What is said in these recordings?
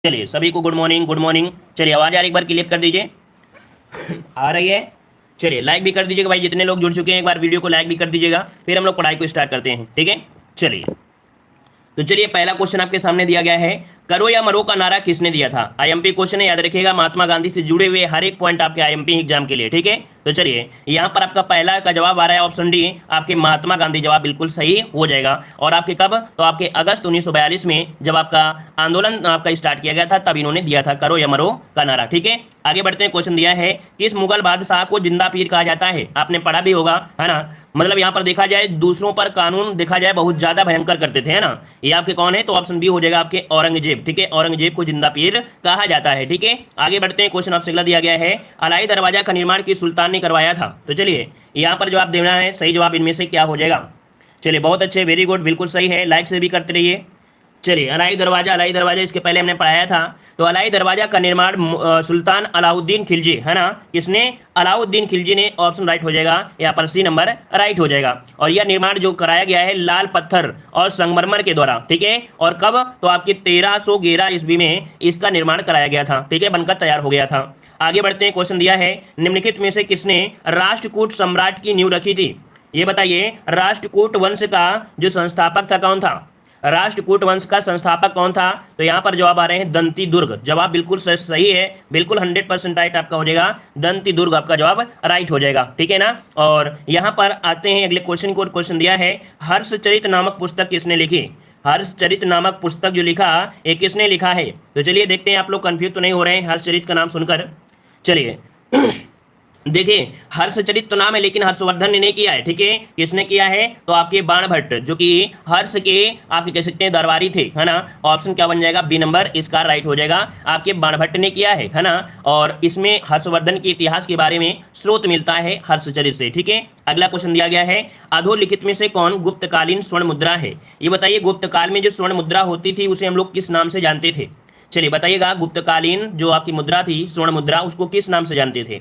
चलिए सभी को गुड मॉर्निंग गुड मॉर्निंग। चलिए आवाज़ यार एक बार क्लियर कर दीजिए। आ रही है? चलिए लाइक भी कर दीजिएगा भाई, जितने लोग जुड़ चुके हैं एक बार वीडियो को लाइक भी कर दीजिएगा, फिर हम लोग पढ़ाई को स्टार्ट करते हैं। ठीक है, चलिए तो चलिए पहला क्वेश्चन आपके सामने दिया गया है, करो या मरो का नारा किसने दिया था। आईएमपी क्वेश्चन है, याद रखिएगा महात्मा गांधी से जुड़े हुए हर एक पॉइंट आपके आईएमपी एग्जाम के लिए। ठीक है, तो चलिए यहाँ पर आपका पहला का जवाब आ रहा है ऑप्शन डी, आपके महात्मा गांधी। जवाब बिल्कुल सही हो जाएगा। और आपके कब, तो आपके अगस्त 1942 में जब आपका आंदोलन आपका स्टार्ट किया गया था तब इन्होंने दिया था करो या मरो का नारा। ठीक है, आगे बढ़ते हैं। क्वेश्चन दिया है, किस मुगल बादशाह को जिंदा पीर कहा जाता है। आपने पढ़ा भी होगा, है ना। मतलब यहाँ पर देखा जाए दूसरों पर कानून देखा जाए बहुत ज्यादा भयंकर करते थे, है ना। ये आपके कौन है, तो ऑप्शन बी हो जाएगा आपके औरंगजेब। ठीक है, औरंगजेब को जिंदा पीर कहा जाता है। ठीक है, आगे बढ़ते हैं। क्वेश्चन आपसे अगला दिया गया है, अलाई दरवाजा का निर्माण किस सुल्तान ने करवाया था। तो चलिए यहाँ पर जवाब देना है, सही जवाब इनमें से क्या हो जाएगा। चलिए बहुत अच्छे, वेरी गुड, बिल्कुल सही है। लाइक से भी करते रहिए। चलिए अलाई दरवाजा इसके पहले हमने पढ़ाया था। तो अलाई दरवाजा का निर्माण सुल्तान अलाउद्दीन खिलजी, है ना, किसने, अलाउद्दीन खिलजी ने। ऑप्शन राइट हो जाएगा यहाँ पर, सी नंबर राइट हो जाएगा। और यह निर्माण जो कराया गया है लाल पत्थर और संगमरमर के द्वारा। ठीक है, और कब, तो आपकी 1311 ईस्वी में इसका निर्माण कराया गया था। ठीक है, बनकर तैयार हो गया था। आगे बढ़ते हैं। क्वेश्चन दिया है, निम्नलिखित में से किसने राष्ट्रकूट सम्राट की नींव रखी थी। ये बताइए, राष्ट्रकूट वंश का जो संस्थापक था कौन था। राष्ट्रकूट वंश का संस्थापक कौन था। तो यहाँ पर जवाब आ रहे हैं दंती दुर्ग। जवाब बिल्कुल सही है, बिल्कुल 100% राइट आपका हो जाएगा, दंती दुर्ग आपका जवाब राइट हो जाएगा। ठीक है ना। और यहाँ पर आते हैं अगले क्वेश्चन को। क्वेश्चन दिया है, हर्षचरित नामक पुस्तक किसने लिखी। हर्षचरित नामक पुस्तक जो लिखा, ये किसने लिखा है। तो चलिए देखते हैं आप लोग कंफ्यूज तो नहीं हो रहे हैं हर्षचरित का नाम सुनकर। चलिए देखिए, हर्षचरित तो नाम है लेकिन हर्षवर्धन ने नहीं किया है। ठीक है, किसने किया है, तो आपके बाणभट्ट, जो कि हर्ष के आपके कह सकते हैं दरबारी थे, है ना। ऑप्शन क्या बन जाएगा, बी नंबर इसका राइट हो जाएगा, आपके बाणभट्ट ने किया है ना। और इसमें हर्षवर्धन के इतिहास के बारे में स्रोत मिलता है हर्षचरित से। ठीक है, अगला क्वेश्चन दिया गया है, अधोलिखित में से कौन गुप्तकालीन स्वर्ण मुद्रा है। ये बताइए, गुप्त काल में जो स्वर्ण मुद्रा होती थी उसे हम लोग किस नाम से जानते थे। चलिए बताइएगा, गुप्तकालीन जो आपकी मुद्रा थी स्वर्ण मुद्रा, उसको किस नाम से जानते थे।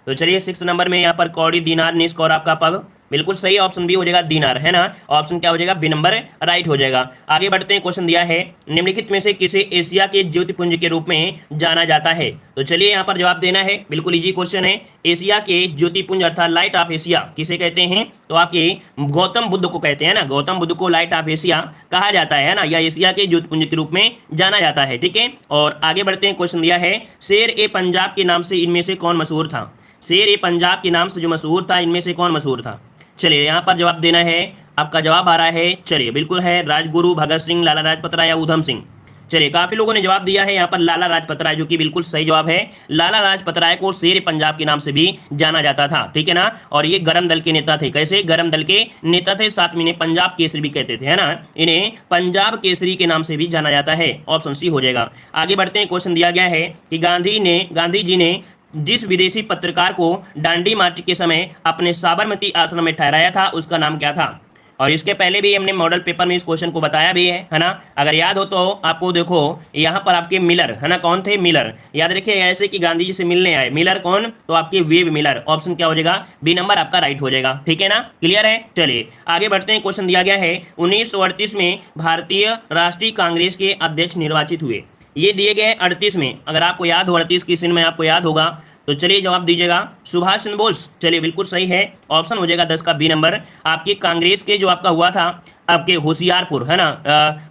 तो चलिए 6 नंबर में यहाँ पर कौड़ी, दीनार, निष्क और आपका पग। बिल्कुल सही, ऑप्शन बी हो जाएगा दीनार, है ना। ऑप्शन क्या हो जाएगा, बी नंबर राइट हो जाएगा। आगे बढ़ते हैं। क्वेश्चन दिया है, निम्नलिखित में से किसे एशिया के ज्योतिपुंज के रूप में जाना जाता है। तो चलिए यहाँ पर जवाब देना है, बिल्कुल इजी क्वेश्चन है। एशिया के ज्योतिपुंज अर्थात लाइट ऑफ एशिया किसे कहते हैं, तो आपके गौतम बुद्ध को कहते हैं ना। गौतम बुद्ध को लाइट ऑफ एशिया कहा जाता है ना, या एशिया के ज्योतिपुंज के रूप में जाना जाता है। ठीक है, और आगे बढ़ते हैं। क्वेश्चन दिया है, शेर ए पंजाब के नाम से इनमें से कौन मशहूर था। शेर ए पंजाब के नाम से जो मशहूर था, इनमें से कौन मशहूर था। चलिए यहाँ पर जवाब देना है, आपका जवाब आ रहा है, चलिए बिल्कुल है राजगुरु, भगत सिंह, लाला लाजपत राय या उधम सिंह। चलिए काफी लोगों ने जवाब दिया है यहाँ पर लाला लाजपत राय, जो कि बिल्कुल सही जवाब है। लाला लाजपत राय को शेर पंजाब के नाम से भी जाना जाता था। ठीक है ना, और ये गरम दल के नेता थे। कैसे, गरम दल के नेता थे, साथ में इन्हें पंजाब केसरी भी कहते थे, है ना। इन्हें पंजाब केसरी के नाम से भी जाना जाता है। ऑप्शन सी हो जाएगा। आगे बढ़ते हैं। क्वेश्चन दिया गया है कि गांधी जी ने जिस विदेशी पत्रकार को डांडी मार्च के समय अपने साबरमती आश्रम में ठहराया था उसका नाम क्या था। और इसके पहले भी हमने मॉडल पेपर में इस क्वेश्चन को बताया भी है ना। अगर याद हो तो आपको देखो, यहाँ पर आपके मिलर, है ना, कौन थे, मिलर। याद रखिए, ऐसे कि गांधी जी से मिलने आए, मिलर कौन, तो आपके वेब मिलर। ऑप्शन क्या हो जाएगा, बी नंबर आपका राइट हो जाएगा। ठीक है ना, क्लियर है। चलिए आगे बढ़ते हैं। क्वेश्चन दिया गया है, 1938 में भारतीय राष्ट्रीय कांग्रेस के अध्यक्ष निर्वाचित हुए। ये दिए गए 38 में, अगर आपको याद हो 38 किस दिन में आपको याद होगा, तो चलिए जवाब दीजिएगा, सुभाष चंद्र बोस। चलिए बिल्कुल सही है, ऑप्शन हो जाएगा 10 का बी नंबर। आपके कांग्रेस के जो आपका हुआ था आपके होशियारपुर, है ना,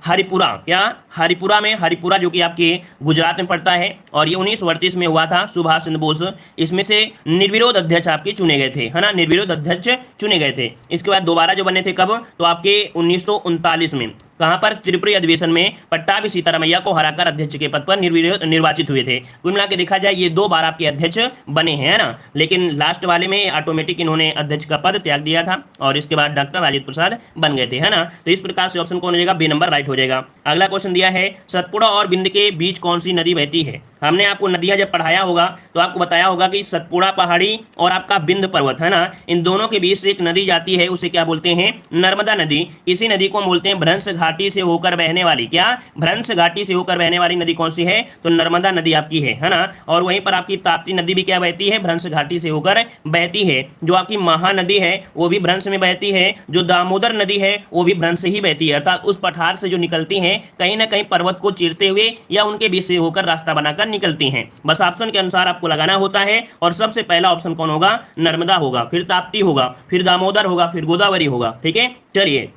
हरिपुरा, या हरिपुरा जो कि आपके गुजरात में पड़ता है, और ये 1938 में हुआ था। सुभाष चंद्र बोस इसमें से निर्विरोध अध्यक्ष आपके चुने गए थे, है ना, निर्विरोध अध्यक्ष चुने गए थे। इसके बाद दोबारा जो बने थे कब, तो आपके 1939 में, कहां पर, त्रिपुरी अधिवेशन में पट्टाभी सीतारामैया को हराकर अध्यक्ष के पद पर निर्वाचित हुए थे। कुल मिला के देखा जाए ये 2 बार आपके अध्यक्ष बने हैं ना, लेकिन लास्ट वाले में ऑटोमेटिक इन्होंने अध्यक्ष का पद त्याग दिया था और इसके बाद डॉक्टर राजेंद्र प्रसाद बन गए थे, है ना। तो इस प्रकार से ऑप्शन कौन हो जाएगा, बी नंबर राइट हो जाएगा। अगला क्वेश्चन दिया है, सतपुड़ा और बिंद के बीच कौन सी नदी बहती है हमने आपको नदियां जब पढ़ाया होगा तो आपको बताया होगा कि सतपुड़ा पहाड़ी और आपका बिंद पर्वत है ना, इन दोनों के बीच से एक नदी जाती है, उसे क्या बोलते हैं? नर्मदा नदी। इसी नदी को हम बोलते हैं भ्रंश घाटी से होकर बहने वाली, क्या? भ्रंश घाटी से होकर बहने वाली नदी कौन सी है? तो नर्मदा नदी आपकी है ना। और वहीं पर आपकी ताप्ती नदी भी क्या बहती है? भ्रंश घाटी से होकर बहती है। जो आपकी महानदी है वो भी भ्रंश में बहती है, जो दामोदर नदी है वो भी भ्रंश ही बहती है, अर्थात उस पठार से जो निकलती हैं कहीं ना कहीं पर्वत को चीरते हुए या उनके बीच से होकर रास्ता बनाकर निकलती हैं। बस ऑप्शन के अनुसार आपको लगाना होता है, और सबसे पहला ऑप्शन कौन होगा? नर्मदा होगा, फिर ताप्ती होगा, फिर दामोदर होगा, फिर गोदावरी होगा। ठीक है, चलिए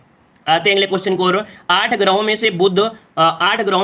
आते हैं अगले क्वेश्चन को। 8 ग्रहों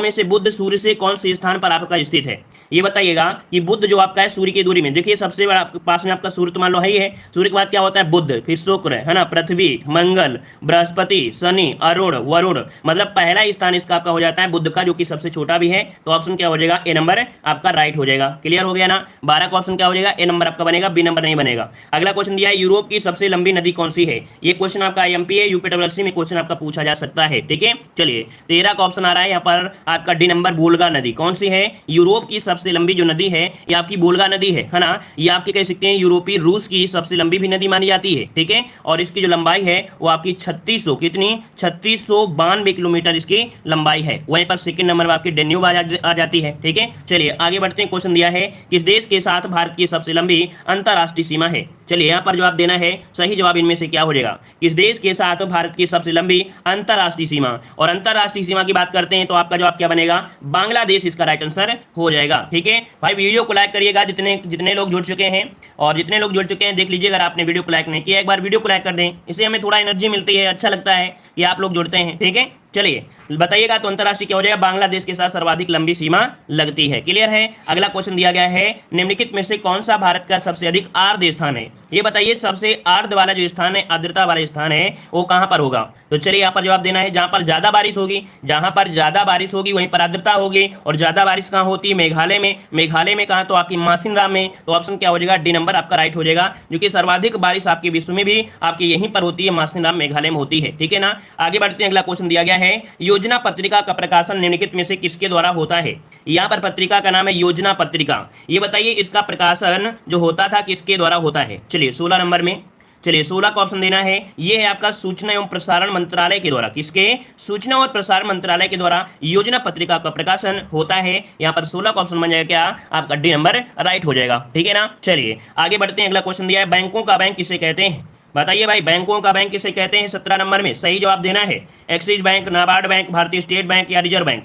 में से बुध सूर्य से कौन से स्थान पर आपका स्थित है? ये बताइएगा कि बुध जो आपका है सूर्य की दूरी में, देखिए सबसे बड़ा पास में आपका सूर्य तो मान लो है ही है, सूर्य के बाद क्या होता है? बुध, फिर शुक्र है ना, पृथ्वी, मंगल, बृहस्पति, शनि, अरुण, वरुण, मतलब पहला स्थान इसका आपका हो जाता है बुध का, जो कि सबसे छोटा भी है। तो ऑप्शन क्या हो जाएगा? ए नंबर आपका राइट हो जाएगा। क्लियर हो गया ना? 12 का ऑप्शन क्या हो जाएगा? ए नंबर आपका बनेगा, बी नंबर नहीं बनेगा। अगला क्वेश्चन दिया है यूरोप की सबसे लंबी नदी कौन सी है? ये क्वेश्चन आपका एमपी है, यूपीडब्ल्यूएससी में क्वेश्चन आपका पूछा जा सकता है। ठीक है, चलिए 13 का ऑप्शन आ रहा है यहाँ पर आपका डी नंबर, वोल्गा नदी। कौन सी है? यूरोप की सबसे लंबी जो नदी है ये आपकी वोल्गा नदी है ना। ये आपकी कह सकते हैं यूरोपीय रूस की सबसे लंबी भी नदी मानी जाती है। ठीक है, और इसकी जो लंबाई है वो आपकी 3600 कितनी 3692 किलोमीटर इसकी लंबाई है। वहीं पर सेकंड नंबर में आपकी डेन्यूब आ जाती है। ठीक है, चलिए आगे बढ़ते हैं। क्वेश्चन दिया है किस देश के साथ भारत की सबसे लंबी अंतर्राष्ट्रीय सीमा है? चलिए यहाँ पर जवाब देना है, सही जवाब इनमें से क्या हो जाएगा? किस देश के साथ भारत की सबसे लंबी अंतर्राष्ट्रीय सीमा, और अंतर्राष्ट्रीय सीमा की बात करते हैं तो आपका जवाब क्या बनेगा? बांग्लादेश इसका राइट आंसर हो जाएगा। ठीक है भाई, वीडियो को लाइक करिएगा जितने लोग जुड़ चुके हैं, और जितने लोग जुड़ चुके हैं देख लीजिए, अगर आपने वीडियो को लाइक नहीं किया एक बार वीडियो को लाइक कर दें, इससे हमें थोड़ा एनर्जी मिलती है, अच्छा लगता है कि आप लोग जुड़ते हैं। ठीक है, चलिए बताइएगा तो अंतर्राष्ट्रीय क्या हो जाएगा? बांग्लादेश के साथ सर्वाधिक लंबी सीमा लगती है। क्लियर है? अगला क्वेश्चन दिया गया है निम्नलिखित में से कौन सा भारत का सबसे अधिक आर्द्र स्थान है? ये बताइए सबसे आर्द्र वाला जो स्थान है, आर्द्रता वाला स्थान है, वो कहां पर होगा? तो चलिए यहाँ पर जवाब देना है, जहां पर ज्यादा बारिश होगी, जहां पर ज्यादा बारिश होगी वहीं पर आर्द्रता होगी। और ज्यादा बारिश कहां होती है? मेघालय में। मेघालय में कहां? तो आपकी मासिनराम में। तो ऑप्शन क्या हो जाएगा? डी नंबर आपका राइट हो जाएगा, जो कि सर्वाधिक बारिश आपके विश्व में भी आपकी यहीं पर होती है, मासिनराम मेघालय में होती है। ठीक है ना? आगे बढ़ते हैं, अगला क्वेश्चन दिया गया है योजना पत्रिका का प्रकाशन निम्नलिखित में से किसके द्वारा होता है? यहाँ पर पत्रिका का नाम है योजना पत्रिका। ये बताइए इसका प्रकाशन जो होता था किसके द्वारा होता है? चलिए 16 नंबर में, चलिए 16 का ऑप्शन देना है, ये है आपका सूचना एवं प्रसारण मंत्रालय के द्वारा। किसके? सूचना और प्रसारण मंत्रालय के द्वारा योजना पत्रिका का प्रकाशन होता है। यहाँ पर 16 का ऑप्शन बन जाएगा क्या? आपका डी नंबर राइट हो जाएगा। ठीक है ना? चलिए आगे बढ़ते हैं, अगला क्वेश्चन दिया है बैंकों का बैंक किसे कहते हैं? बताइए भाई बैंकों का बैंक किसे कहते हैं? 17 नंबर में सही जवाब देना है, एक्सिस बैंक, नाबार्ड बैंक, भारतीय स्टेट बैंक या रिजर्व बैंक।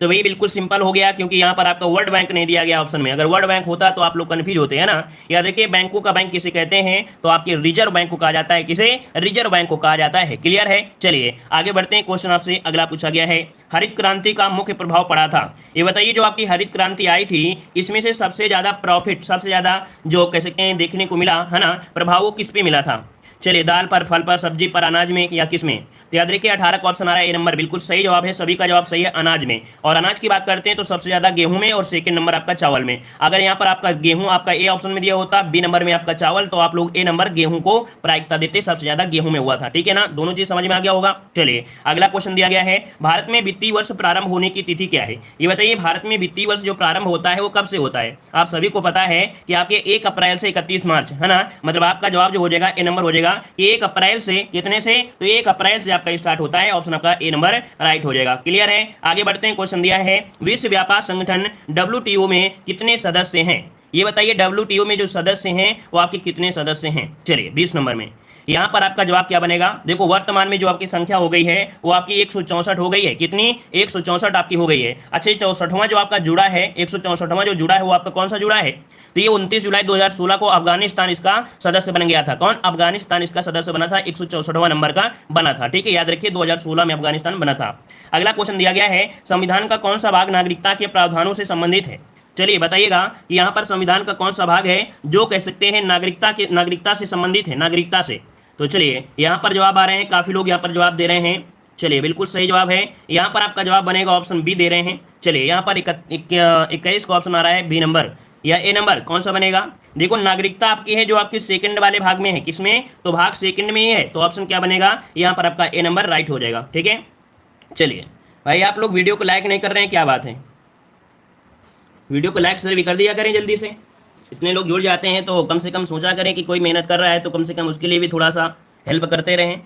तो वही बिल्कुल सिंपल हो गया, क्योंकि यहाँ पर आपका वर्ल्ड बैंक नहीं दिया गया ऑप्शन में। अगर वर्ल्ड बैंक होता तो आप लोग कन्फ्यूज होते हैं ना। याद रखिए बैंकों का बैंक किसे कहते हैं? तो आपके रिजर्व बैंक को कहा जाता है। किसे? रिजर्व बैंक को कहा जाता है। क्लियर है? चलिए आगे बढ़ते हैं, क्वेश्चन आपसे अगला पूछा गया है हरित क्रांति का मुख्य प्रभाव पड़ा था। ये बताइए जो आपकी हरित क्रांति आई थी इसमें से सबसे ज्यादा प्रॉफिट, सबसे ज्यादा जो कह सकते हैं देखने को मिला है ना, प्रभाव वो किस पे मिला था? चलिए दाल पर, फल पर, सब्जी पर, अनाज में या किस में? तो याद रखिए 18 का ऑप्शन आ रहा है, ए नंबर बिल्कुल सही जवाब है। सभी का जवाब सही है, अनाज में। और अनाज की बात करते हैं तो सबसे ज्यादा गेहूं में, और सेकंड नंबर आपका चावल में। अगर यहाँ पर आपका गेहूं आपका ए ऑप्शन में दिया होता, बी नंबर में आपका चावल, तो आप लोग ए नंबर गेहूं को प्राथमिकता देते, सबसे ज्यादा गेहूं में हुआ था। ठीक है ना? दोनों चीज समझ में आ गया होगा। चलिए अगला क्वेश्चन दिया गया है भारत में वित्तीय वर्ष प्रारंभ होने की तिथि क्या है? ये बताइए भारत में वित्तीय वर्ष जो प्रारंभ होता है वो कब से होता है? आप सभी को पता है कि आपके 1 अप्रैल से 31 मार्च है ना। मतलब आपका जवाब जो हो जाएगा ए नंबर हो जाएगा, 1 अप्रैल से कितने से? तो 1 अप्रैल से आपका स्टार्ट होता है। ऑप्शन आपका ए नंबर राइट हो जाएगा। क्लियर है? आगे बढ़ते हैं, क्वेश्चन दिया है विश्व व्यापार संगठन WTO में कितने सदस्य हैं? ये बताइए WTO में जो सदस्य हैं वो आपके कितने सदस्य हैं? चलिए 20 नंबर में यहाँ पर आपका जवाब क्या बनेगा? देखो वर्तमान में जो आपकी संख्या हो गई है वो आपकी 164 हो गई है। कितनी? 164 आपकी हो गई है। अच्छा 64वां जो आपका जुड़ा है, 164वां जो जुड़ा है वो आपका कौन सा जुड़ा है? तो ये 29 जुलाई 2016 को अफगानिस्तान इसका सदस्य बन गया था। कौन? अफगानिस्तान इसका सदस्य बना था, 164वां नंबर का बना था। ठीक है, याद रखिए 2016 में अफगानिस्तान बना था। अगला क्वेश्चन दिया गया है संविधान का कौन सा भाग नागरिकता के प्रावधानों से संबंधित है? चलिए बताइएगा कि यहाँ पर संविधान का कौन सा भाग है जो कह सकते हैं नागरिकता से संबंधित है, नागरिकता से। तो चलिए यहाँ पर जवाब आ रहे हैं, काफी लोग यहाँ पर जवाब दे रहे हैं। चलिए बिल्कुल सही जवाब है, यहाँ पर आपका जवाब बनेगा ऑप्शन बी दे रहे हैं। चलिए यहाँ पर 21 का ऑप्शन आ रहा है, बी नंबर या ए नंबर कौन सा बनेगा? देखो नागरिकता आपकी है जो आपकी सेकंड वाले भाग में है। किसमें? तो भाग सेकंड में ही है। तो ऑप्शन क्या बनेगा? यहाँ पर आपका ए नंबर राइट हो जाएगा। ठीक है, चलिए भाई आप लोग वीडियो को लाइक नहीं कर रहे हैं, क्या बात है? वीडियो को लाइक शेयर भी कर दिया करें जल्दी से। इतने लोग जुड़ जाते हैं तो कम से कम सोचा करें कि कोई मेहनत कर रहा है तो कम से कम उसके लिए भी थोड़ा सा हेल्प करते रहें।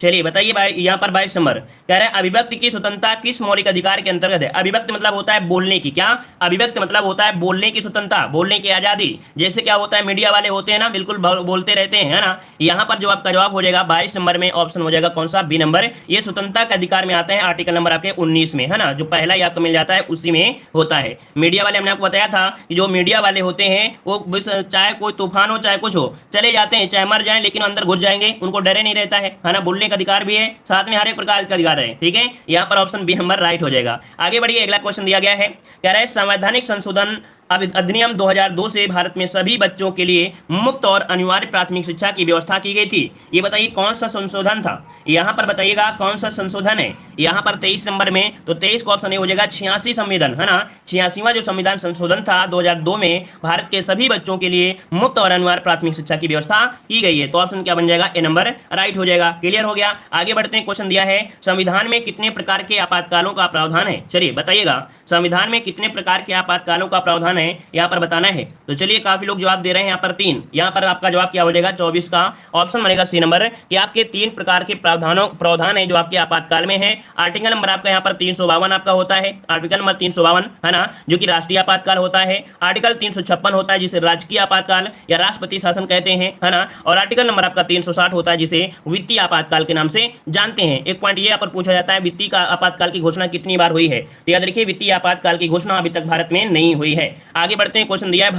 चलिए बताइए भाई, यहाँ पर 22 नंबर कह रहे हैं अभिव्यक्ति की स्वतंत्रता किस मौलिक अधिकार के अंतर्गत है। अभिव्यक्ति मतलब होता है बोलने की, क्या अभिव्यक्ति मतलब होता है बोलने की स्वतंत्रता, बोलने की आजादी। जैसे क्या होता है मीडिया वाले होते हैं ना, बिल्कुल बोलते रहते हैं, है ना। यहाँ पर जो आपका जवाब हो जाएगा 22 नंबर में ऑप्शन हो जाएगा कौन सा, बी नंबर। ये स्वतंत्रता के अधिकार में आते हैं, आर्टिकल नंबर आपके 19 में, है ना। जो पहला ही आपको मिल जाता है उसी में होता है। मीडिया वाले हमने आपको बताया था कि जो मीडिया वाले होते हैं वो चाहे कोई तूफान हो चाहे कुछ हो, चले जाते हैं, चाहे मर जाए लेकिन अंदर घुस जाएंगे, उनको डरे नहीं रहता है ना। बोलने का अधिकार भी है, साथ में हर एक प्रकार का अधिकार है, ठीक है। यहाँ पर ऑप्शन बी नंबर राइट हो जाएगा। आगे बढ़िए, अगला क्वेश्चन दिया गया है, कह रहा है संवैधानिक संशोधन अधिनियम 2002 से भारत में सभी बच्चों के लिए मुफ्त और अनिवार्य प्राथमिक शिक्षा की व्यवस्था की गई थी। ये बताइए कौन सा संशोधन था, यहाँ पर बताइएगा कौन सा संशोधन है। यहाँ पर 23 नंबर में, तो 23 का ऑप्शन हो जाएगा 86 संविधान, है ना। 86वां जो संविधान संशोधन था 2002 में भारत के सभी बच्चों के लिए मुफ्त और अनिवार्य प्राथमिक शिक्षा की व्यवस्था की गई है। तो ऑप्शन क्या बन जाएगा, ए नंबर राइट हो जाएगा। क्लियर हो गया। आगे बढ़ते हैं, क्वेश्चन दिया है संविधान में कितने प्रकार के आपातकालों का प्रावधान है। चलिए बताइएगा संविधान में कितने प्रकार के आपातकालों का प्रावधान है, यहाँ पर बताना है। तो चलिए काफी लोग जवाब दे रहे हैं, यहाँ पर 3। यहाँ पर आपका जवाब क्या हो जाएगा, 24 का ऑप्शन बनेगा सी नंबर, कि आपके 3 प्रकार के प्रावधान है जो आपके आपातकाल में है। आर्टिकल नंबर आपका यहाँ पर 352 आपका होता है, आर्टिकल नंबर 352, है ना, जो कि राष्ट्रीय आपातकाल होता है। आर्टिकल 356 होता है जिसे राजकीय आपातकाल या राष्ट्रपति शासन कहते हैं, है ना। और आर्टिकल नंबर आपका 360 होता है जिसे वित्तीय आपातकाल के नाम से जानते हैं। एक पॉइंट ये यहाँ पर पूछा जाता है, वित्तीय आपातकाल की घोषणा कितनी बार हुई है। तो याद रखिए वित्तीय आपातकाल की घोषणा अभी तक भारत में नहीं हुई है। आगे बढ़ते हैं, क्वेश्चन दिया है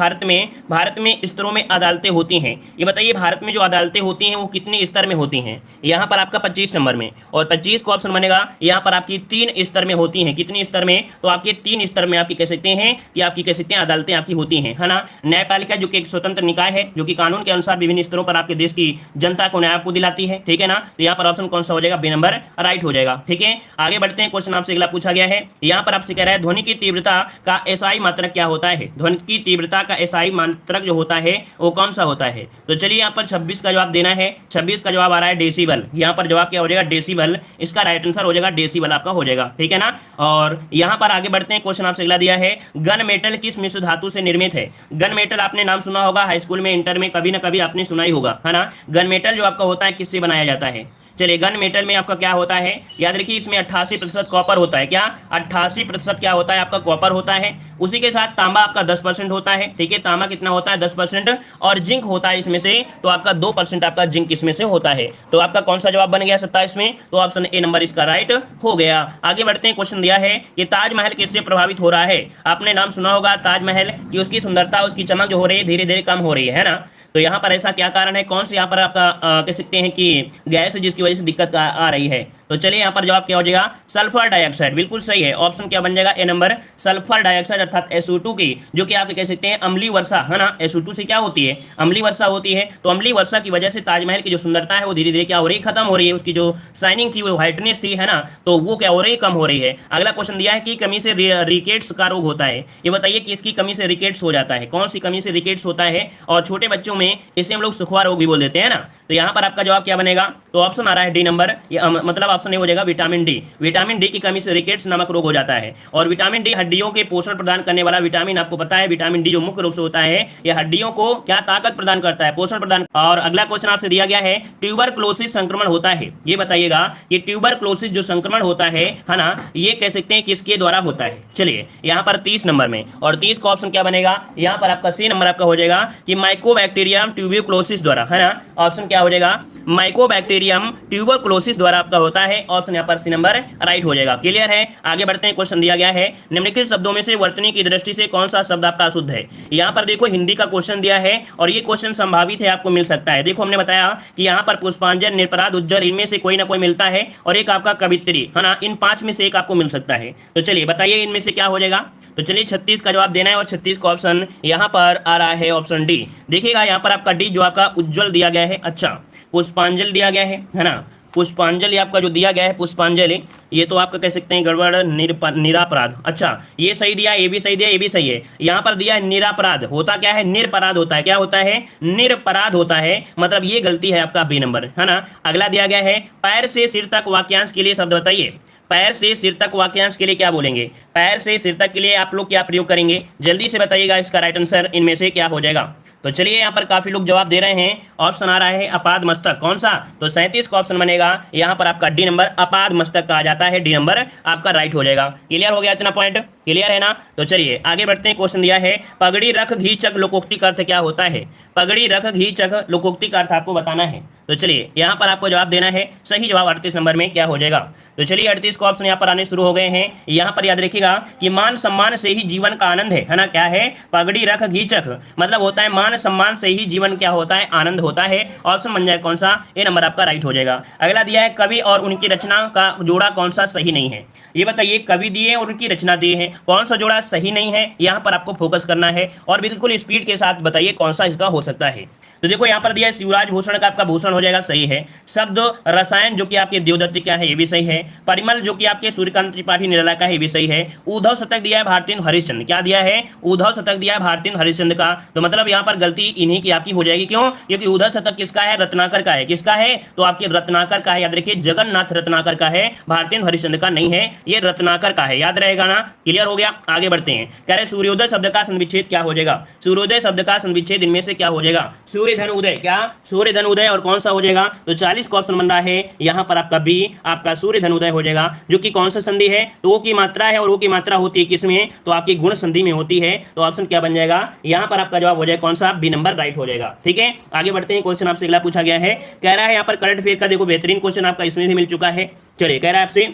भारत में स्तरों में अदालतें होती हैं। ये बताइए भारत में जो अदालतें होती हैं वो कितने स्तर में होती हैं। यहाँ पर आपका 25 नंबर में, और 25 का ऑप्शन बनेगा यहाँ पर आपकी 3 स्तर में होती हैं। कितनी स्तर में, तो आपके 3 स्तर में आपकी कह सकते हैं कि आपकी कह सकते हैं अदालतें आपकी होती हैं, है ना। न्यायपालिका जो कि एक स्वतंत्र निकाय है जो कि कानून के अनुसार विभिन्न स्तरों पर आपके देश की जनता को न्याय आपको दिलाती है, ठीक है ना। तो यहाँ पर ऑप्शन कौन सा हो जाएगा, बी नंबर राइट हो जाएगा, ठीक है। आगे बढ़ते हैं, क्वेश्चन आपसे अगला पूछा गया है, यहाँ पर आपसे कह रहा है ध्वनि की तीव्रता का एसआई मात्रक क्या होता है। ध्वनि की तीव्रता का एसआई मात्रक जो होता है वो कौन सा होता है। तो चलिए यहाँ पर 26 का जवाब देना है। 26 का जवाब आ रहा है डेसिबल। यहाँ पर जवाब क्या हो जाएगा, डेसिबल। इसका राइट आंसर हो जाएगा डेसिबल आपका हो जाएगा, ठीक है ना। और यहाँ पर आगे बढ़ते हैं, क्वेश्चन आपसे अगला दिया है, गन मेटल किस मिश्र धातु से निर्मित है। गन मेटल आपने नाम सुना होगा, हाई स्कूल में इंटर में कभी ना कभी आपने सुना ही होगा, है ना। गन मेटल जो आपका होता है किससे बनाया जाता है। चलिए गन मेटल में आपका क्या होता है, याद रखिए इसमें 88% कॉपर होता है। क्या 88% क्या होता है आपका, कॉपर होता है। उसी के साथ तांबा आपका 10% होता है, ठीक है। तांबा कितना होता है, 10%। और जिंक होता है इसमें से, तो आपका 2% आपका जिंक इसमें से होता है। तो आपका कौन सा जवाब बन गया 27 में, तो ऑप्शन ए नंबर इसका राइट हो गया। आगे बढ़ते हैं, क्वेश्चन दिया है कि ताजमहल किससे प्रभावित हो रहा है। आपने नाम सुना होगा ताजमहल की, उसकी सुंदरता उसकी चमक जो हो रही है धीरे धीरे कम हो रही है ना। तो यहाँ पर ऐसा क्या कारण है, कौन से यहाँ पर आपका कह सकते हैं कि गैस जिसकी वजह से दिक्कत आ रही है। तो चलिए यहाँ पर जवाब क्या हो जाएगा, सल्फर डाइऑक्साइड। बिल्कुल सही है, ऑप्शन क्या बन जाएगा, ए नंबर सल्फर डाइऑक्साइड अर्थात SO2 की, जो कि आप कह सकते हैं अम्लीय वर्षा, है ना। SO2 से क्या होती है, अम्लीय वर्षा होती है। तो अम्लीय वर्षा की वजह से ताजमहल की जो सुंदरता है वो धीरे धीरे क्या हो रही है, खत्म हो रही है। उसकी जो शाइनिंग थी, वो व्हाइटनेस थी, है ना, तो वो क्या हो रही है, कम हो रही है। अगला क्वेश्चन दिया है कि कमी से रिकेट्स का रोग होता है। ये बताइए कि इसकी कमी से रिकेट्स हो जाता है, कौन सी कमी से रिकेट्स होता है। और छोटे बच्चों में इसे हम लोग सुखवा रोग भी बोल देते हैं ना। तो यहाँ पर आपका जवाब क्या बनेगा, तो ऑप्शन आ रहा है डी नंबर, मतलब ऑप्शन ए हो जाएगा विटामिन डी। विटामिन डी की कमी से रिकेट्स नामक रोग हो जाता है। और विटामिन डी हड्डियों के पोषण प्रदान करने वाला विटामिन, आपको पता है विटामिन डी जो मुख्य रूप से होता है ये हड्डियों को क्या ताकत प्रदान करता है, पोषण प्रदान। और अगला क्वेश्चन आपसे दिया गया है, ट्यूबरक्लोसिस संक्रमण होता है। ये बताइएगा कि ट्यूबरक्लोसिस जो संक्रमण होता है ना, ये कह सकते हैं किसके द्वारा होता है। चलिए यहाँ पर 30 नंबर में, और 30 का ऑप्शन क्या बनेगा, यहाँ पर आपका सी नंबर आपका हो जाएगा कि माइकोबैक्टीरियम ट्यूबरक्लोसिस द्वारा, है ना। ऑप्शन क्या हो जाएगा, माइकोबैक्टीरियम ट्यूबरक्लोसिस द्वारा आपका होता है। ऑप्शन यहाँ पर सी नंबर राइट हो जाएगा। क्लियर है। आगे बढ़ते हैं, क्वेश्चन दिया गया है, निम्नलिखित शब्दों में से वर्तनी की दृष्टि से कौन सा शब्द आपका अशुद्ध है। यहाँ पर देखो हिंदी का क्वेश्चन दिया है और ये क्वेश्चन संभावित है, आपको मिल सकता है। देखो हमने बताया कि यहाँ पर पुष्पांजलि, निरपराध, उज्जवल, इनमें से कोई ना कोई मिलता है, और एक आपका कवित्री, है ना। इन 5 में से एक आपको मिल सकता है। तो चलिए बताइए इनमें से क्या हो जाएगा। तो चलिए 36 का जवाब देना है, और 36 का ऑप्शन यहाँ पर आ रहा है ऑप्शन डी। देखिएगा यहाँ पर आपका डी जो आपका उज्जवल दिया गया है, अच्छा पुष्पांजलि दिया गया है ना। पुष्पांजलि आपका जो दिया गया है पुष्पांजलि, ये तो आपका कह सकते हैं गड़बड़, निरापराध। अच्छा ये सही दिया, ये भी सही दिया, ये भी सही है। यहाँ पर दिया है निरापराध, होता क्या है, निरपराध होता है। क्या होता है, निरपराध होता है, मतलब ये गलती है आपका बी नंबर, है ना। अगला दिया गया है, पैर से सिर तक वाक्यांश के लिए शब्द बताइए। पैर से सिर तक वाक्यांश के लिए क्या बोलेंगे? पैर से सिर तक के लिए आप लोग क्या प्रयोग करेंगे? जल्दी से बताइएगा इसका राइट आंसर इनमें से क्या हो जाएगा। तो चलिए यहाँ पर काफी लोग जवाब दे रहे हैं। ऑप्शन आ रहा है अपाद मस्तक। कौन सा? तो 37 का ऑप्शन बनेगा यहाँ पर आपका डी नंबर, अपाद मस्तक कहा जाता है। डी नंबर आपका राइट हो जाएगा। क्लियर हो गया इतना पॉइंट? क्लियर है ना? तो चलिए आगे बढ़ते हैं। क्वेश्चन दिया है पगड़ी रख घी चक लोकोक्ति का अर्थ क्या होता है? पगड़ी रख घी चक लोकोक्ति का अर्थ आपको बताना है। तो चलिए यहाँ पर आपको जवाब देना है। सही जवाब 38 नंबर में क्या हो जाएगा? तो चलिए 38 का ऑप्शन यहाँ पर आने शुरू हो गए हैं। यहाँ पर याद रखिएगा कि मान सम्मान से ही जीवन का आनंद है ना? क्या है? पगड़ी रख घी चक मतलब होता है मान सम्मान से ही जीवन क्या होता है? आनंद होता है। ऑप्शन बन जाए कौन सा? ए नंबर आपका राइट हो जाएगा। अगला दिया है कवि और उनकी रचना का जोड़ा कौन सा सही नहीं है? ये बताइए, कवि दिए और उनकी रचना दिए हैं, कौन सा जोड़ा सही नहीं है? यहाँ पर आपको फोकस करना है और बिल्कुल स्पीड के साथ बताइए कौन सा इसका हो सकता है। तो देखो यहाँ पर दिया है शिवराज भूषण का आपका भूषण हो जाएगा, सही है। शब्द रसायन जो कि आपके देवदत्त का है, ये भी सही है। परिमल जो कि आपके सूर्यकांत त्रिपाठी निराला का है, ये भी सही है। उद्धव शतक दिया है भारतेंदु हरिश्चंद्र। क्या दिया है? उद्धव शतक दिया है भारतेंदु हरिश्चंद्र का। तो मतलब यहाँ पर गलती इन्हीं की आपकी हो जाएगी। क्यों? क्योंकि उद्धव शतक किसका है? रत्नाकर का है। किसका है? तो आपके रत्नाकर का है। याद रखिए जगन्नाथ रत्नाकर का है, भारतेंदु हरिश्चंद्र का नहीं है, ये रत्नाकर का है। याद रहेगा ना? क्लियर हो गया? आगे बढ़ते हैं। कह रहे सूर्योदय शब्द का संविच्छेद क्या हो जाएगा? सूर्योदय शब्द का संविच्छेद इनमें से क्या हो जाएगा? सूर्य धन उदय। क्या? सूर्य धन उदय। और कौन सा हो जाएगा? तो 40 का ऑप्शन बन रहा है यहाँ पर आपका बी, आपका सूर्य धन उदय हो जाएगा। जो कि कौन सा संधि है? तो वो की मात्रा है, और वो की मात्रा होती है किसमें? तो आपकी गुण संधि में होती है। तो ऑप्शन क्या बन जाएगा? यहाँ पर आपका जवाब हो जाएगा कौन सा? बी नंबर राइट हो जाएगा। ठीक है, आगे बढ़ते हैं। क्वेश्चन आपसे अगला पूछा गया है। कह रहा है यहाँ पर करंट अफेयर का देखो बेहतरीन क्वेश्चन आपका इसमें भी मिल चुका है। चलिए, कह रहा है आपसे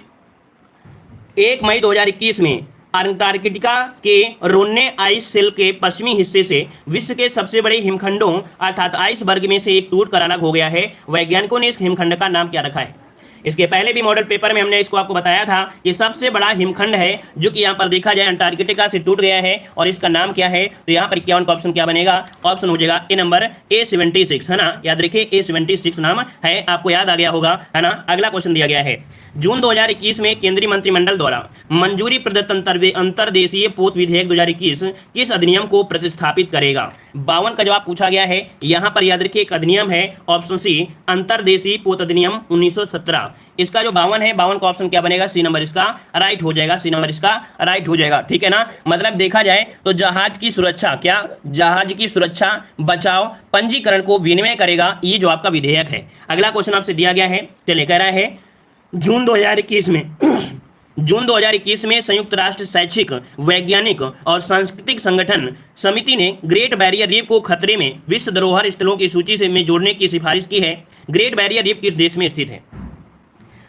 1 मई 2021 में अंटार्कटिका के रोन्ने आइस शेल के पश्चिमी हिस्से से विश्व के सबसे बड़े हिमखंडों अर्थात आइसबर्ग में से एक टूटकर अलग हो गया है। वैज्ञानिकों ने इस हिमखंड का नाम क्या रखा है? इसके पहले भी मॉडल पेपर में हमने इसको आपको बताया था कि सबसे बड़ा हिमखंड है जो कि यहाँ पर देखा जाए अंटार्कटिका से टूट गया है, और इसका नाम क्या है? तो यहाँ पर 51 का ऑप्शन क्या बनेगा? ऑप्शन हो जाएगा ए नंबर A76, है ना? याद रखिए A76 नाम है, आपको याद आ गया होगा, है ना? अगला क्वेश्चन दिया गया है। जून 2021 में केंद्रीय मंत्रिमंडल द्वारा मंजूरी प्रदत्त अंतर्देशीय पोत विधेयक 2021 किस अधिनियम को प्रतिस्थापित करेगा? 52 का जवाब पूछा गया है। यहाँ पर याद रखिए एक अधिनियम है, ऑप्शन सी अंतर्देशीय पोत अधिनियम 1917। इसका जो 52 है, 52 का ऑप्शन क्या बनेगा? सी नंबर इसका राइट हो जाएगा। सी नंबर इसका राइट हो जाएगा। ठीक है ना? मतलब देखा जाए तो जहाज की सुरक्षा, क्या? जहाज की सुरक्षा बचाव पंजीकरण को विनिमय करेगा, ये जो आपका विधेयक है। अगला क्वेश्चन आपसे दिया गया है। चलिए, कह रहा है जून 2021 में जून 2021 में संयुक्त राष्ट्र शैक्षिक, वैज्ञानिक और सांस्कृतिक संगठन समिति ने ग्रेट बैरियर रीफ को खतरे में विश्व धरोहर स्थलों की सूची से में जोड़ने की सिफारिश की है। ग्रेट बैरियर रीफ किस देश में स्थित है?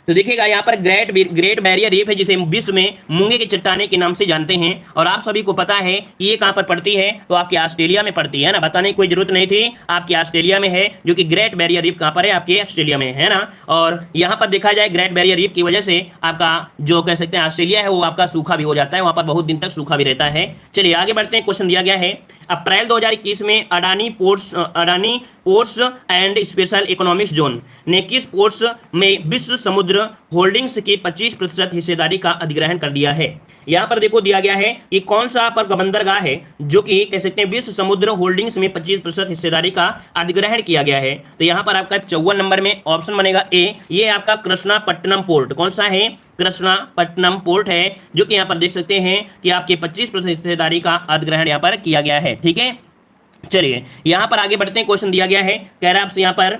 तो देखिएगा यहाँ पर ग्रेट बैरियर रीफ है, जिसे विश्व में मूंगे की चट्टाने के नाम से जानते हैं। और आप सभी को पता है कि ये कहाँ पर पड़ती है? तो आपके ऑस्ट्रेलिया में पड़ती है ना? बताने की कोई जरूरत नहीं थी, आपके ऑस्ट्रेलिया में है। जो कि ग्रेट बैरियर रीफ कहाँ पर है? आपके ऑस्ट्रेलिया में है ना? और यहाँ पर देखा जाए ग्रेट बैरियर रीफ की वजह से आपका जो कह सकते हैं ऑस्ट्रेलिया है वो आपका सूखा भी हो जाता है, वहाँ पर बहुत दिन तक सूखा भी रहता है। चलिए आगे बढ़ते हैं। क्वेश्चन दिया गया है अप्रैल 2021 में Adani ports and special economic zone ने किस पोर्ट्स में विश्व समुद्र होल्डिंग्स की 25% हिस्सेदारी का अधिग्रहण कर दिया है? यहाँ पर देखो दिया गया है कि कौन सा पर बंदरगाह है जो कि कह सकते हैं विश्व समुद्र होल्डिंग्स में 25% हिस्सेदारी का अधिग्रहण किया गया है। तो यहाँ पर आपका 54 नंबर में ऑप्शन बनेगा ए, ये आपका कृष्णापट्टनम पोर्ट। कौन सा है? कृष्णापट्टनम पोर्ट है, जो कि यहाँ पर देख सकते हैं कि आपके 25% हिस्सेदारी का अधिग्रहण यहाँ पर किया गया है। ठीक है, चलिए यहाँ पर आगे बढ़ते हैं। क्वेश्चन दिया गया है, कह रहा है आपसे यहाँ पर,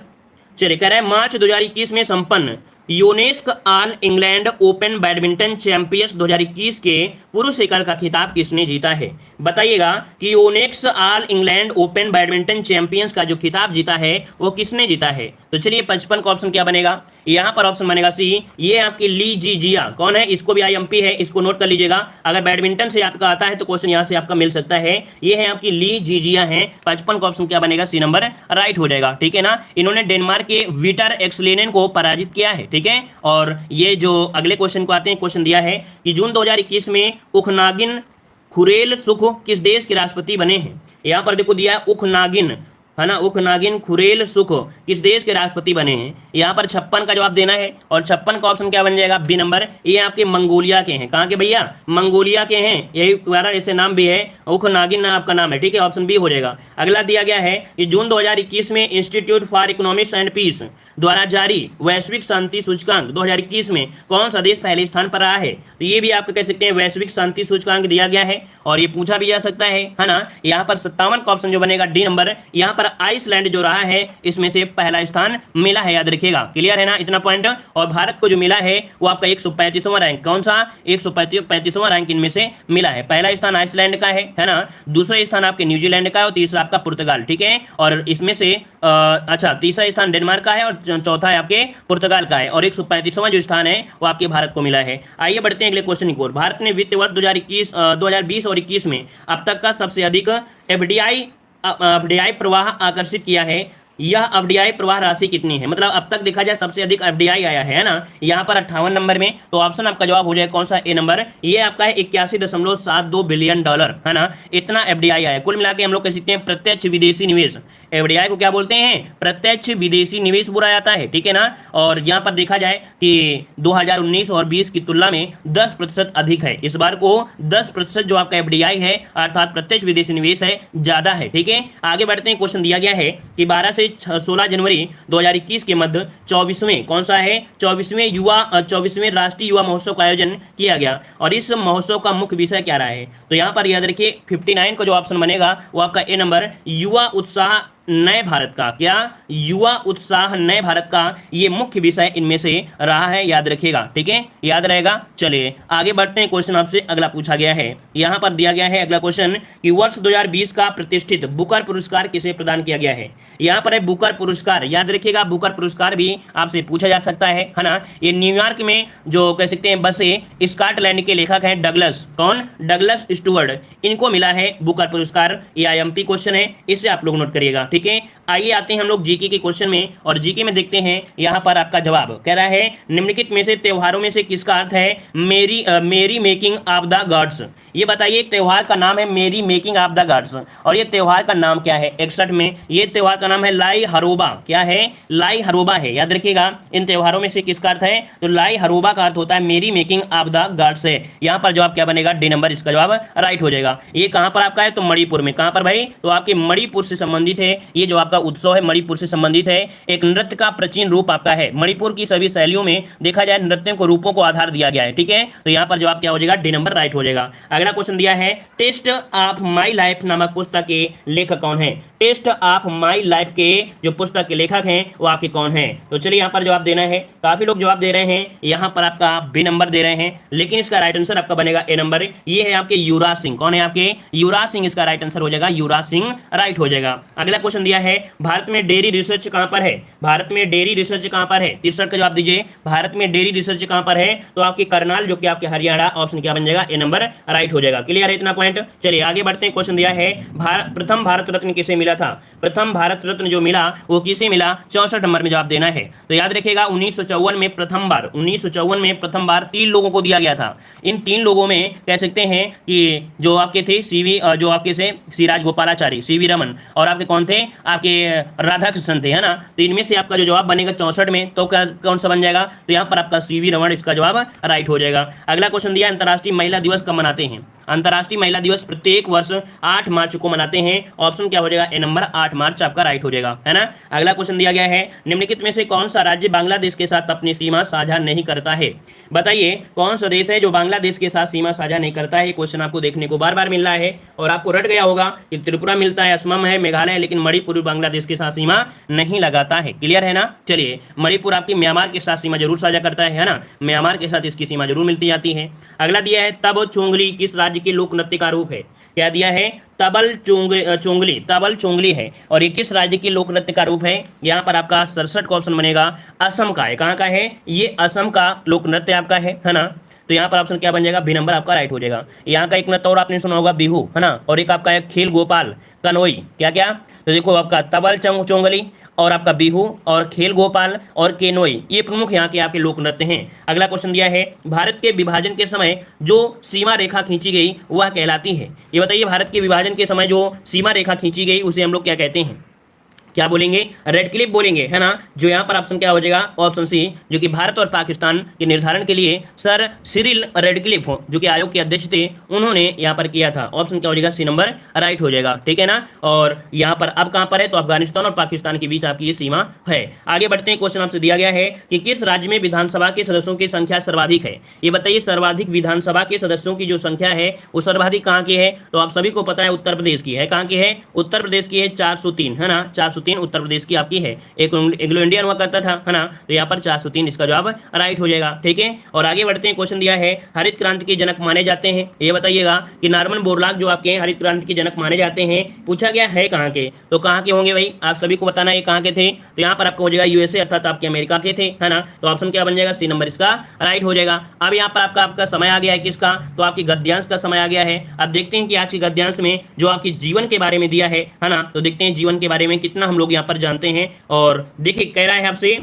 चलिए कह रहा है मार्च 2021 में संपन्न यूनेस्क All England Open badminton champions 2021 के पुरुष एकल का खिताब किसने जीता है? बताइएगा कि यूनेस्क All England Open badminton champions का जो खिताब जीता है वो किसने जीता है? तो चलिए 55 का ऑप्शन क्या बनेगा? यहाँ पर ऑप्शन बनेगा सी, ये आपकी ली जी जिया। कौन है? इसको भी IMP है, इसको नोट कर लीजिएगा। अगर बैडमिंटन से आपका आता है तो क्वेश्चन यहाँ से आपका मिल सकता है। ये है आपकी ली जी जिया है। 55 का ऑप्शन क्या बनेगा? सी नंबर राइट हो जाएगा। ठीक है ना? इन्होंने डेनमार्क के विटर एक्सलेनेन को पराजित किया है। ठीक है, और ये जो अगले क्वेश्चन को आते हैं, क्वेश्चन दिया है कि जून 2021 में उखनागिन खुरेल सुख किस देश के राष्ट्रपति बने हैं? यहाँ पर देखो दिया है उखनागिन है ना, उखनागिन खुरेल सुख किस देश के राष्ट्रपति बने हैं? यहाँ पर 56 का जवाब देना है और 56 का ऑप्शन क्या बन जाएगा? B number. ये आपके मंगोलिया के हैं। कहाँ के भैया? मंगोलिया के हैं, यही कारण ऐसे नाम भी है, उखनागिन आपका नाम है, ठीक है, ऑप्शन बी हो जाएगा। अगला दिया गया है कि जून 2021 में Institute for Economics and Peace द्वारा जारी वैश्विक शांति सूचकांक 2021 में कौन सा देश पहले स्थान पर रहा है? तो ये भी आप कह सकते हैं वैश्विक शांति सूचकांक दिया गया है और ये पूछा भी जा सकता है ना। यहाँ पर 57 का ऑप्शन जो बनेगा डी नंबर। यहाँ पर आइसलैंड जो रहा है इसमें से पहला स्थान मिला है, याद रखिएगा। क्लियर है ना इतना पॉइंट? और भारत को जो मिला है वो आपका 135वां रैंक, कौन सा? 135वां रैंक इनमें से मिला है। पहला स्थान आइसलैंड का है ना, दूसरा स्थान आपके न्यूजीलैंड का है और तीसरा आपका पुर्तगाल, ठीक है। और इसमें से अच्छा तीसरा स्थान डेनमार्क का है और चौथा है आपके पुर्तगाल का है और 135वां जो स्थान है वो आपके भारत को मिला है। आइए बढ़ते हैं अगले क्वेश्चन की ओर। भारत ने वित्त वर्ष 2020 और 21 में अब तक का सबसे अधिक एफडीआई प्रवाह आकर्षित किया है। यह एफडीआई प्रवाह राशि कितनी है? मतलब अब तक देखा जाए सबसे अधिक एफडीआई आया है ना, यहाँ पर 58 नंबर में। तो ऑप्शन आपका जवाब हो जाएगा कौन सा? ए नंबर। ये आपका है 81.72 बिलियन डॉलर, है ना, इतना एफडीआई आया। कुल मिला के हम लोग कह सकते हैं प्रत्यक्ष विदेशी निवेश। एफडीआई को क्या बोलते हैं? प्रत्यक्ष विदेशी निवेश बोला जाता है, ठीक है ना। और यहाँ पर देखा जाए कि 2019 और 20 की तुलना में 10% अधिक है। इस बार को 10% जो आपका एफडीआई है अर्थात प्रत्यक्ष विदेशी निवेश है, ज्यादा है, ठीक है। आगे बढ़ते हैं। क्वेश्चन दिया गया है कि 12 से 16 जनवरी 2021 के मध्य 24वें कौन सा है? 24वें राष्ट्रीय युवा महोत्सव का आयोजन किया गया और इस महोत्सव का मुख्य विषय क्या रहा है? तो यहाँ पर याद रखिए 59 का जो ऑप्शन बनेगा वो आपका ए नंबर, युवा उत्साह नए भारत का। क्या? युवा उत्साह नए भारत का ये मुख्य विषय इनमें से रहा है, याद रखिएगा, ठीक है, याद रहेगा। चलिए आगे बढ़ते हैं। क्वेश्चन आपसे अगला पूछा गया है, यहाँ पर दिया गया है अगला क्वेश्चन कि वर्ष 2020 का प्रतिष्ठित बुकर पुरस्कार किसे प्रदान किया गया है? यहाँ पर है बुकर पुरस्कार, याद रखिएगा। बुकर पुरस्कार भी आपसे पूछा जा सकता है ना। ये न्यूयॉर्क में जो कह सकते हैं बसे स्कॉटलैंड के लेखक हैं डगलस, कौन? डगलस स्टुअर्ट, इनको मिला है बुकर पुरस्कार। ये आईएमपी क्वेश्चन है, इसे आप लोग नोट करिएगा, ठीक है। आइए आते हैं हम लोग जीके के क्वेश्चन में और जीके में देखते हैं यहाँ पर आपका जवाब कह रहा है निम्नलिखित में से त्योहारों में से किसका अर्थ है मेरी मेकिंग ऑफ द गॉड्स? ये बताइए, एक त्योहार का नाम है मेरी मेकिंग ऑफ द गॉड्स और ये त्योहार का नाम क्या है? 61 में ये त्योहार का नाम है लाई हरोबा। क्या है? लाई हरोबा है, याद रखिएगा। इन त्योहारों में से किसका अर्थ है? तो लाई हरोबा का अर्थ होता है मेरी मेकिंग ऑफ द गॉड्स है। यहाँ पर जवाब क्या बनेगा? डी नंबर, इसका जवाब राइट हो जाएगा। ये कहाँ पर आपका है? तो मणिपुर में। कहाँ पर भाई? तो आपके मणिपुर से संबंधित है ये जो आपका उत्सव है, मणिपुर से संबंधित है। एक नृत्य का प्राचीन रूप आपका है। मणिपुर की सभी शैलियों में देखा जाए नृत्यों को रूपों को आधार दिया गया है, ठीक है। तो यहाँ पर जवाब क्या हो जाएगा? डी नंबर राइट हो जाएगा। अगला क्वेश्चन दिया है टेस्ट ऑफ माई लाइफ नामक पुस्तक के लेखक कौन है? टेस्ट ऑफ माई लाइफ के जो पुस्तक के लेखक हैं वो आपके कौन है? तो चलिए यहाँ पर जवाब देना है। काफी लोग जवाब दे रहे हैं, यहाँ पर आपका बी नंबर दे रहे हैं, लेकिन इसका राइट आंसर आपका बनेगा ए नंबर। ये है आपके युवराज सिंह। कौन है आपके? युवराज सिंह, इसका राइट आंसर हो जाएगा युवराज सिंह, राइट हो जाएगा। अगला क्वेश्चन दिया है भारत में डेयरी रिसर्च कहां पर है? भारत में डेयरी रिसर्च कहां पर है? 63 का जवाब दीजिए। भारत में डेयरी रिसर्च कहां पर है? तो आपके करनाल जो कि आपके हरियाणा, ऑप्शन क्या बन जाएगा? ए नंबर राइट हो जाएगा। क्लियर है इतना पॉइंट? चलिए आगे बढ़ते हैं। क्वेश्चन दिया है प्रथम भारत रत्न किसे मिला था? प्रथम भारत रत्न जो मिला वो किसे मिला? 64 नंबर में जवाब देना है। तो याद रखिएगा 1954 में प्रथम बार 3 लोगों को दिया गया था। इन 3 लोगों में कह सकते हैं कि जो आपके थे जो आपके से सिराज गोपालाचारी, सीवी रमन, और आपके कौन थे? आपके राधा कृष्ण थे, है ना। तो इनमें से आपका जो जवाब बनेगा 64 में, तो कौन सा बन जाएगा? तो यहाँ पर आपका सीवी रमन, इसका जवाब राइट हो जाएगा। अगला क्वेश्चन दिया अंतर्राष्ट्रीय महिला दिवस कब मनाते हैं? अंतर्राष्ट्रीय महिला दिवस प्रत्येक वर्ष 8 मार्च को मनाते हैं। ऑप्शन क्या हो जाएगा? ए नंबर, 8 मार्च आपका राइट हो जाएगा, है ना। अगला क्वेश्चन दिया गया है निम्नलिखित में से कौन सा राज्य बांग्लादेश के साथ अपनी सीमा साझा नहीं करता है? बताइए कौन सा देश है जो बांग्लादेश के साथ सीमा साझा नहीं करता है? क्वेश्चन आपको देखने को बार बार मिल रहा है और आपको रट गया होगा कि त्रिपुरा मिलता है, असम है, मेघालय है, लेकिन मणिपुर बांग्लादेश के साथ सीमा नहीं लगाता है। क्लियर है ना। चलिए मणिपुर आपकी म्यांमार के साथ सीमा जरूर साझा करता है ना, म्यांमार के साथ इसकी सीमा जरूर मिलती जाती है। अगला दिया है तब चोंगली किस राज्य के लोक नृत्य का रूप है? क्या दिया है? तबल चोंगली है और ये किस राज्य की लोक नृत्य का रूप है? यहाँ पर आपका 67 का ऑप्शन बनेगा, असम का है। कहाँ का है? ये असम का लोक नृत्य आपका है ना। तो यहाँ पर ऑप्शन क्या बन जाएगा? बी नंबर आपका राइट हो जाएगा। यहाँ का एक नृत्य और आपने सुना होगा बिहू, है ना, और एक आपका है खेल गोपाल कनोई। क्या क्या? तो देखो आपका तबल चोंगली और आपका बिहू और खेल गोपाल और केनोई, ये प्रमुख यहाँ के आपके लोक नृत्य हैं। अगला क्वेश्चन दिया है भारत के विभाजन के समय जो सीमा रेखा खींची गई वह कहलाती है? ये बताइए भारत के विभाजन के समय जो सीमा रेखा खींची गई उसे हम लोग क्या कहते हैं? क्या बोलेंगे? रेडक्लिफ बोलेंगे, है ना। जो यहाँ पर ऑप्शन क्या हो जाएगा? ऑप्शन सी, जो कि भारत और पाकिस्तान के निर्धारण के लिए सर सिरिल रेडक्लिफ जो कि आयोग के अध्यक्ष थे, उन्होंने यहाँ पर किया था। ऑप्शन क्या हो जाएगा? सी नंबर राइट हो जाएगा, ठीक है ना। और यहाँ पर अब कहाँ पर है? तो अफगानिस्तान और पाकिस्तान के बीच आपकी ये सीमा है। आगे बढ़ते हैं, क्वेश्चन आपसे दिया गया है कि किस राज्य में विधानसभा के सदस्यों की संख्या सर्वाधिक है? ये बताइए, सर्वाधिक विधानसभा के सदस्यों की जो संख्या है वो सर्वाधिक कहाँ की है? तो आप सभी को पता है उत्तर प्रदेश की है। कहाँ की है? उत्तर प्रदेश की है, 403, है ना। 403 उत्तर प्रदेश की आपकी है। एक एंग्लो इंडियन हुआ करता था, है ना। तो यहाँ पर 403 इसका जवाब राइट हो जाएगा, ठीक है। और आगे बढ़ते हैं, क्वेश्चन दिया है हरित क्रांति के जनक माने जाते हैं। ये बताइएगा कि नॉर्मन बोरलॉग जो आपके हरित क्रांति के जनक माने जाते हैं, पूछा गया है कहाँ के? तो कहाँ के होंगे भाई? आप सभी को बताना है कहाँ के थे। तो यहाँ पर आपको हो जाएगा यूएसए, अर्थात आपके अमेरिका के थे, है ना। तो ऑप्शन क्या बन जाएगा? सी नंबर इसका राइट हो जाएगा। अब यहाँ पर आपका समय आ गया है किसका? तो आपकी गद्यांश का समय आ गया है। अब देखते हैं कि आज के गद्यांश में जो आपकी जीवन के बारे में दिया है ना। तो देखते हैं जीवन के बारे में कितना हम लोग यहाँ पर जानते हैं। और देखिए, कह रहा है आपसे,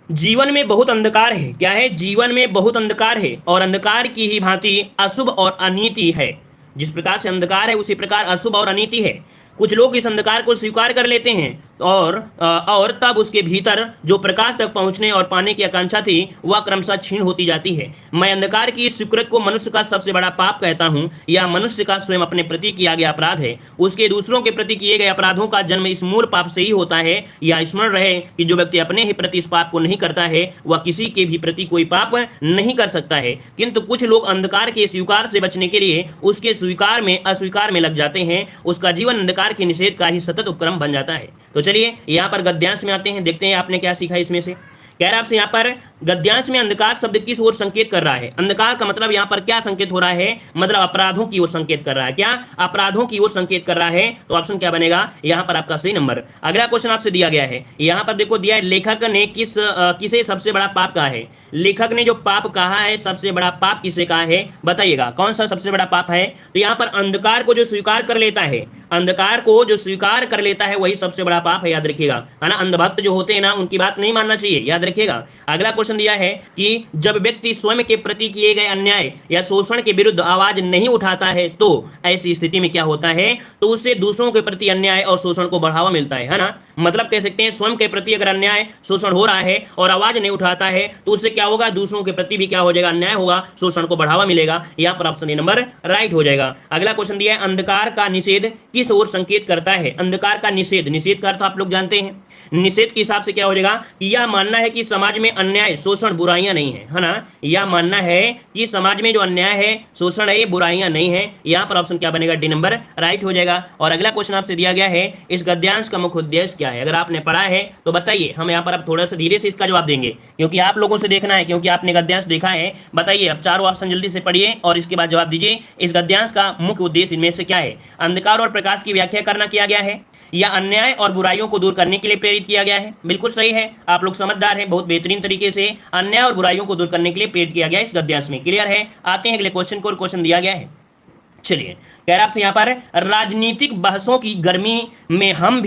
जीवन में बहुत अंधकार है। क्या है? जीवन में बहुत अंधकार है और अंधकार की ही भांति अशुभ और अनीति है। जिस प्रकार से अंधकार है उसी प्रकार अशुभ और अनीति है। कुछ लोग इस अंधकार को स्वीकार कर लेते हैं और तब उसके भीतर जो प्रकाश तक पहुंचने और पाने की आकांक्षा थी वह क्रमशः क्षीण होती जाती है। मैं अंधकार की इस स्वीकृति को मनुष्य का सबसे बड़ा पाप कहता हूं। यह मनुष्य का स्वयं अपने प्रति किया गया अपराध है। उसके दूसरों के प्रति किए गए अपराधों का जन्म इस मूल पाप से ही होता है। यह स्मरण रहे कि जो व्यक्ति अपने ही प्रति इस पाप को नहीं करता है वह किसी के भी प्रति कोई पाप नहीं कर सकता है। किंतु कुछ लोग अंधकार के स्वीकार से बचने के लिए उसके स्वीकार में अस्वीकार में लग जाते हैं। उसका जीवन अंधकार के निषेध का ही सतत उपक्रम बन जाता है। तो चलिए यहाँ पर गद्यांश में आते हैं, देखते हैं आपने क्या सीखा इसमें से। कह रहा है आपसे यहाँ पर गद्यांश में अंधकार शब्द किस ओर संकेत कर रहा है? अंधकार का मतलब यहाँ पर क्या संकेत हो रहा है? मतलब अपराधों की ओर संकेत कर रहा है। क्या? अपराधों की ओर संकेत कर रहा है। तो ऑप्शन क्या बनेगा यहाँ पर आपका सही नंबर। अगला क्वेश्चन आपसे दिया गया है, यहाँ पर देखो दिया है, लेखक ने किसे सबसे बड़ा पाप कहा है? लेखक ने जो पाप कहा है, सबसे बड़ा पाप किसे कहा है? बताइएगा कौन सा सबसे बड़ा पाप है? तो यहाँ पर अंधकार को जो स्वीकार कर लेता है, अंधकार को जो स्वीकार कर लेता है वही सबसे बड़ा पाप है, याद रखिएगा, है ना। अंधभक्त जो होते हैं ना, उनकी बात नहीं मानना चाहिए, याद रखिएगा। अगला क्वेश्चन दिया है कि जब व्यक्ति स्वयं के प्रति किए गए अन्याय या शोषण के विरुद्ध आवाज नहीं उठाता है तो ऐसी स्थिति में क्या होता है? तो उससे दूसरों के प्रति अन्याय और शोषण को बढ़ावा मिलता है ना। मतलब कह सकते हैं स्वयं के प्रति अगर अन्याय शोषण हो रहा है और आवाज नहीं उठाता है तो उससे क्या होगा? दूसरों के प्रति भी क्या हो जाएगा? अन्याय होगा, शोषण को बढ़ावा मिलेगा। यहाँ पर ऑप्शन ए नंबर राइट हो जाएगा। अगला क्वेश्चन दिया है, अंधकार का निषेध किस ओर संकेत करता है? अंधकार का निषेध, निषेध का अर्थ आप लोग जानते हैं। निषेध के हिसाब से क्या हो जाएगा कि यह मानना है कि समाज में अन्याय शोषण बुराइयां नहीं है ना। यह मानना है कि समाज में जो अन्याय है शोषण है ये बुराइयां नहीं है। यहाँ पर ऑप्शन क्या बनेगा? डी नंबर राइट हो जाएगा। और अगला क्वेश्चन आपसे दिया गया है, इस गद्यांश का मुख्य उद्देश्य क्या है? अगर आपने पढ़ा है तो बताइए। हम यहाँ पर अब थोड़ा सा धीरे से इसका जवाब देंगे क्योंकि आप लोगों से देखना है, क्योंकि आपने गद्यांश देखा है। बताइए अब चारों ऑप्शन जल्दी से पढ़िए और इसके बाद जवाब दीजिए। इस गद्यांश का मुख्य उद्देश्य इनमें से क्या है? अंधकार और प्रकाश की व्याख्या करना किया गया है या अन्याय और बुराइयों को दूर करने के लिए प्रेरित किया गया है? बिल्कुल सही है, आप लोग समझदार हैं, बहुत बेहतरीन तरीके से अन्याय और बुराइयों को दूर करने के लिए प्रेरित किया गया इस गद्यांश में। क्लियर है? आते हैं अगले क्वेश्चन को। क्वेश्चन दिया गया है, चलिए कह रहा आपसे यहाँ पर, राजनीतिक बहसों की गर्मी में हम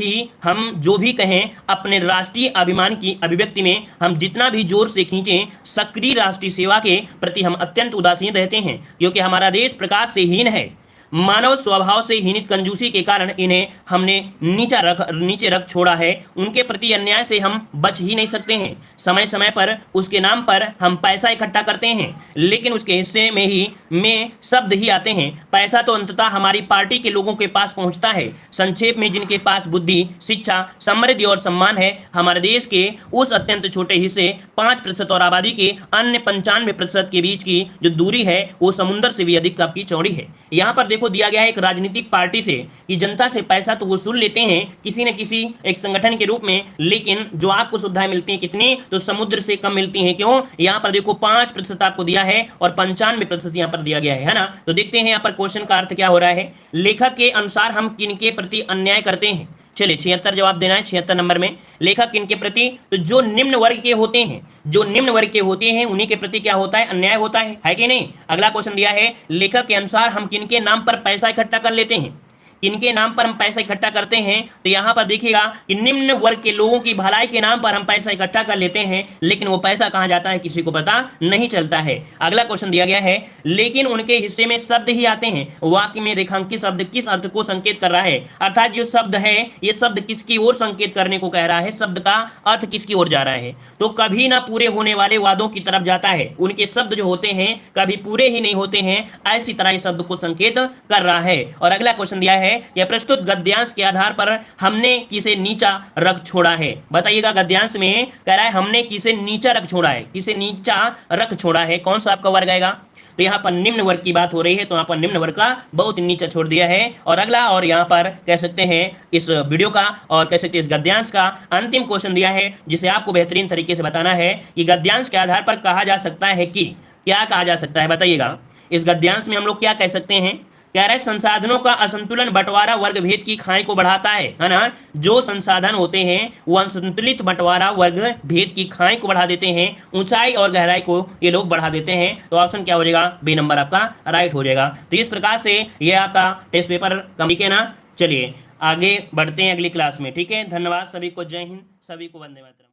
जो भी कहें अपने राष्ट्रीय अभिमान की अभिव्यक्ति में हम जितना भी जोर से खींचें, सक्रिय राष्ट्रीय सेवा के प्रति हम अत्यंत उदासीन रहते हैं क्योंकि हमारा देश प्रकाश से हीन है। मानव स्वभाव से हीनित कंजूसी के कारण इन्हें हमने नीचे रख छोड़ा है। उनके प्रति अन्याय से हम बच ही नहीं सकते हैं। समय समय पर उसके नाम पर हम पैसा इकट्ठा करते हैं लेकिन उसके हिस्से में शब्द ही आते हैं। पैसा तो अंततः हमारी पार्टी के लोगों के पास पहुंचता है। संक्षेप में जिनके पास बुद्धि, शिक्षा, समृद्धि और सम्मान है, हमारे देश के उस अत्यंत छोटे हिस्से 5% और आबादी के अन्य 95% के बीच की जो दूरी है वो समुद्र से भी अधिक आपकी चौड़ी है। यहाँ पर को दिया गया है एक राजनीतिक पार्टी से कि जनता से पैसा तो वसूल लेते हैं किसी न किसी एक संगठन के रूप में, लेकिन जो आपको सुविधाएं मिलती हैं कितनी? तो समुद्र से कम मिलती हैं। क्यों? यहाँ पर देखो 5% आपको दिया है और 95% यहाँ पर दिया गया है ना। तो देखते हैं यहाँ पर क्वेश्चन का अर्थ क्या हो रहा है। लेखक के अनुसार हम किनके प्रति अन्याय करते हैं? चलिए 76 जवाब देना है। 76 नंबर में लेखक किनके प्रति? तो जो निम्न वर्ग के होते हैं, जो निम्न वर्ग के होते हैं उन्हीं के प्रति क्या होता है? अन्याय होता है कि नहीं? अगला क्वेश्चन दिया है, लेखक के अनुसार हम किनके नाम पर पैसा इकट्ठा कर लेते हैं? किनके नाम पर हम पैसा इकट्ठा करते हैं, तो यहां पर देखिएगा कि निम्न वर्ग के लोगों की भलाई के नाम पर हम पैसा इकट्ठा कर लेते हैं, लेकिन वो पैसा कहां जाता है किसी को पता नहीं चलता है। अगला क्वेश्चन दिया गया है, लेकिन उनके हिस्से में शब्द ही आते हैं, वाक्य में रेखांकित शब्द किस अर्थ को संकेत कर रहा है। अर्थात जो शब्द है ये शब्द किसकी ओर संकेत करने को कह रहा है, शब्द का अर्थ किसकी ओर जा रहा है। तो कभी ना पूरे होने वाले वादों की तरफ जाता है, उनके शब्द जो होते हैं कभी पूरे ही नहीं होते हैं, ऐसी तरह इस शब्द को संकेत कर रहा है। और अगला क्वेश्चन दिया है, यह प्रस्तुत गद्यांश के आधार पर हमने किसे नीचा रख छोड़ा है। बताइएगा, गद्यांश में कह रहा है हमने किसे नीचा रख छोड़ा है, किसे नीचा रख छोड़ा है, कौन सा आपका वर्ग आएगा। तो यहाँ पर निम्न वर्ग की बात हो रही है, तो यहाँ पर निम्न वर्ग का बहुत नीचा छोड़ दिया है। और अगला, और यहाँ पर कह सकते हैं इस वीडियो का और कह सकते हैं इस गद्यांश का अंतिम क्वेश्चन दिया है, जिसे आपको बेहतरीन तरीके से बताना है कि गद्यांश के आधार पर कहा जा सकता है कि क्या कहा जा सकता है। बताइएगा, इस गद्यांश में हम लोग क्या कह सकते हैं। कह रहे संसाधनों का असंतुलन बंटवारा वर्ग भेद की खाई को बढ़ाता है ना। जो संसाधन होते हैं वो असंतुलित बंटवारा वर्ग भेद की खाई को बढ़ा देते हैं, ऊंचाई और गहराई को ये लोग बढ़ा देते हैं। तो ऑप्शन क्या हो जाएगा, बी नंबर आपका राइट हो जाएगा। तो इस प्रकार से ये आपका टेस्ट पेपर ठीक है ना। चलिए आगे बढ़ते हैं अगली क्लास में, ठीक है। धन्यवाद सभी को, जय हिंद, सभी को वंदे मातरम।